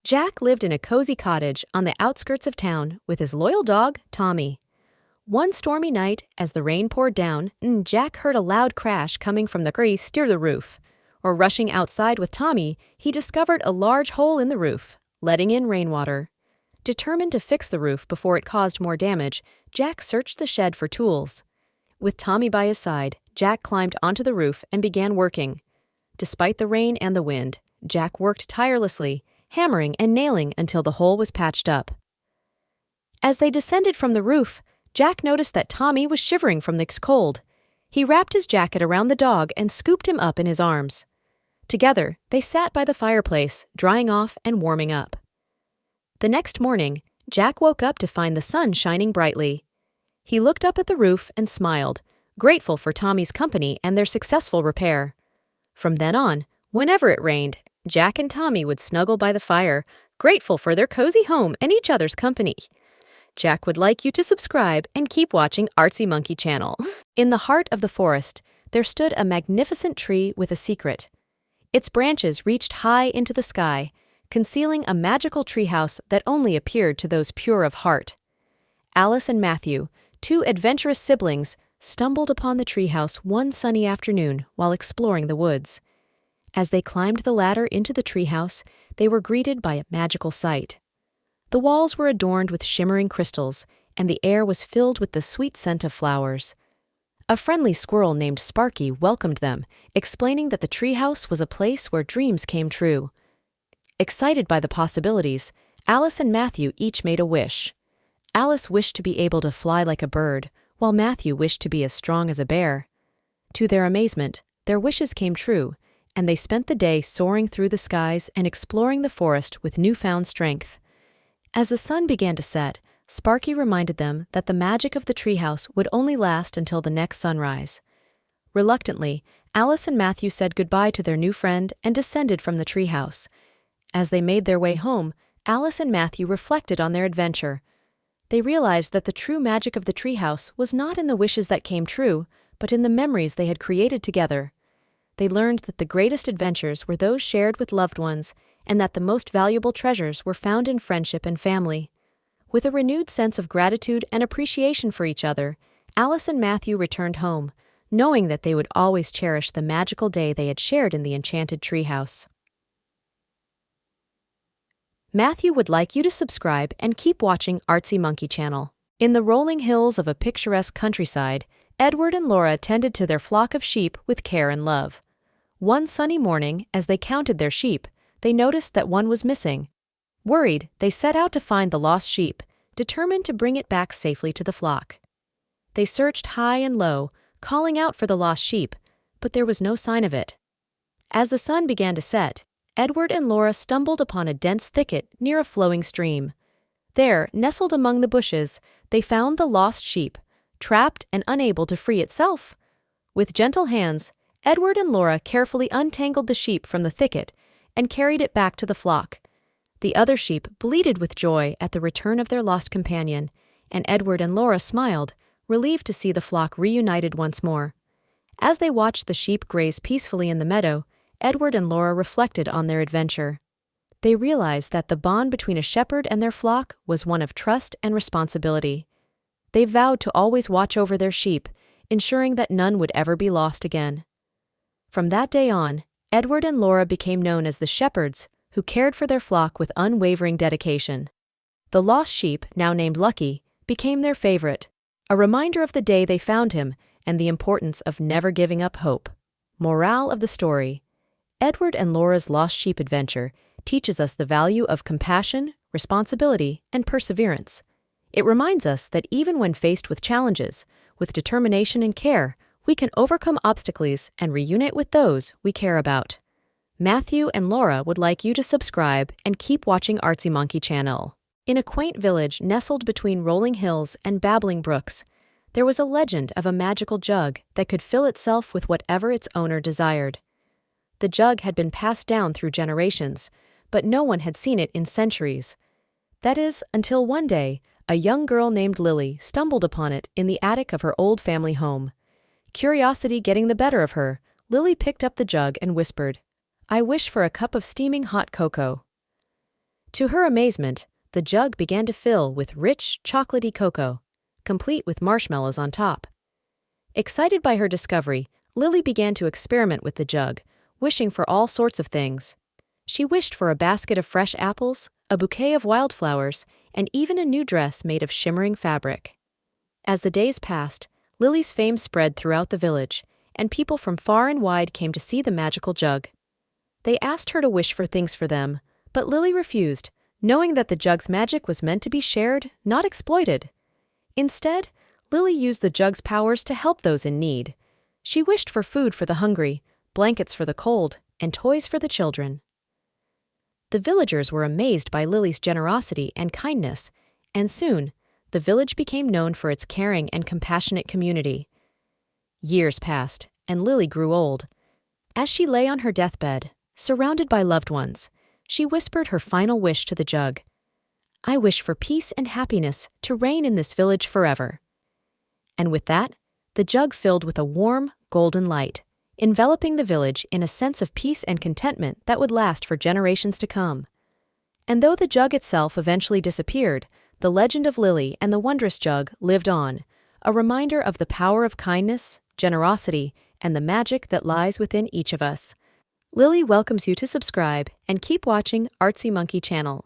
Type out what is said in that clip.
Jack lived in a cozy cottage on the outskirts of town with his loyal dog, Tommy. One stormy night, as the rain poured down, Jack heard a loud crash coming from the crease near the roof. Rushing outside with Tommy, he discovered a large hole in the roof, letting in rainwater. Determined to fix the roof before it caused more damage, Jack searched the shed for tools. With Tommy by his side, Jack climbed onto the roof and began working. Despite the rain and the wind, Jack worked tirelessly, hammering and nailing until the hole was patched up. As they descended from the roof, Jack noticed that Tommy was shivering from the cold. He wrapped his jacket around the dog and scooped him up in his arms. Together, they sat by the fireplace, drying off and warming up. The next morning, Jack woke up to find the sun shining brightly. He looked up at the roof and smiled, grateful for Tommy's company and their successful repair. From then on, whenever it rained, Jack and Tommy would snuggle by the fire, grateful for their cozy home and each other's company. Jack would like you to subscribe and keep watching Artzy Monkey Channel. In the heart of the forest, there stood a magnificent tree with a secret. Its branches reached high into the sky, concealing a magical treehouse that only appeared to those pure of heart. Alice and Matthew, two adventurous siblings, stumbled upon the treehouse one sunny afternoon while exploring the woods. As they climbed the ladder into the treehouse, they were greeted by a magical sight. The walls were adorned with shimmering crystals, and the air was filled with the sweet scent of flowers. A friendly squirrel named Sparky welcomed them, explaining that the treehouse was a place where dreams came true. Excited by the possibilities, Alice and Matthew each made a wish. Alice wished to be able to fly like a bird, while Matthew wished to be as strong as a bear. To their amazement, their wishes came true, and they spent the day soaring through the skies and exploring the forest with newfound strength. As the sun began to set, Sparky reminded them that the magic of the treehouse would only last until the next sunrise. Reluctantly, Alice and Matthew said goodbye to their new friend and descended from the treehouse. As they made their way home, Alice and Matthew reflected on their adventure. They realized that the true magic of the treehouse was not in the wishes that came true, but in the memories they had created together. They learned that the greatest adventures were those shared with loved ones, and that the most valuable treasures were found in friendship and family. With a renewed sense of gratitude and appreciation for each other, Alice and Matthew returned home, knowing that they would always cherish the magical day they had shared in the enchanted treehouse. Matthew would like you to subscribe and keep watching Artzy Monkey Channel. In the rolling hills of a picturesque countryside, Edward and Laura tended to their flock of sheep with care and love. One sunny morning, as they counted their sheep, they noticed that one was missing. Worried, they set out to find the lost sheep, determined to bring it back safely to the flock. They searched high and low, calling out for the lost sheep, but there was no sign of it. As the sun began to set, Edward and Laura stumbled upon a dense thicket near a flowing stream. There, nestled among the bushes, they found the lost sheep, trapped and unable to free itself. With gentle hands, Edward and Laura carefully untangled the sheep from the thicket and carried it back to the flock. The other sheep bleated with joy at the return of their lost companion, and Edward and Laura smiled, relieved to see the flock reunited once more. As they watched the sheep graze peacefully in the meadow, Edward and Laura reflected on their adventure. They realized that the bond between a shepherd and their flock was one of trust and responsibility. They vowed to always watch over their sheep, ensuring that none would ever be lost again. From that day on, Edward and Laura became known as the shepherds, who cared for their flock with unwavering dedication. The lost sheep, now named Lucky, became their favorite, a reminder of the day they found him and the importance of never giving up hope. Morale of the story: Edward and Laura's lost sheep adventure teaches us the value of compassion, responsibility, and perseverance. It reminds us that even when faced with challenges, with determination and care, we can overcome obstacles and reunite with those we care about. Matthew and Laura would like you to subscribe and keep watching Artzy Monkey Channel. In a quaint village nestled between rolling hills and babbling brooks, there was a legend of a magical jug that could fill itself with whatever its owner desired. The jug had been passed down through generations, but no one had seen it in centuries. That is, until one day, a young girl named Lily stumbled upon it in the attic of her old family home. Curiosity getting the better of her, Lily picked up the jug and whispered, "I wish for a cup of steaming hot cocoa." To her amazement, the jug began to fill with rich, chocolatey cocoa, complete with marshmallows on top. Excited by her discovery, Lily began to experiment with the jug, wishing for all sorts of things. She wished for a basket of fresh apples, a bouquet of wildflowers, and even a new dress made of shimmering fabric. As the days passed, Lily's fame spread throughout the village, and people from far and wide came to see the magical jug. They asked her to wish for things for them, but Lily refused, knowing that the jug's magic was meant to be shared, not exploited. Instead, Lily used the jug's powers to help those in need. She wished for food for the hungry, blankets for the cold, and toys for the children. The villagers were amazed by Lily's generosity and kindness, and soon, the village became known for its caring and compassionate community. Years passed, and Lily grew old. As she lay on her deathbed, surrounded by loved ones, she whispered her final wish to the jug. "I wish for peace and happiness to reign in this village forever." And with that, the jug filled with a warm, golden light, enveloping the village in a sense of peace and contentment that would last for generations to come. And though the jug itself eventually disappeared, the legend of Lily and the wondrous jug lived on, a reminder of the power of kindness, generosity, and the magic that lies within each of us. Lily welcomes you to subscribe and keep watching Artzy Monkey Channel.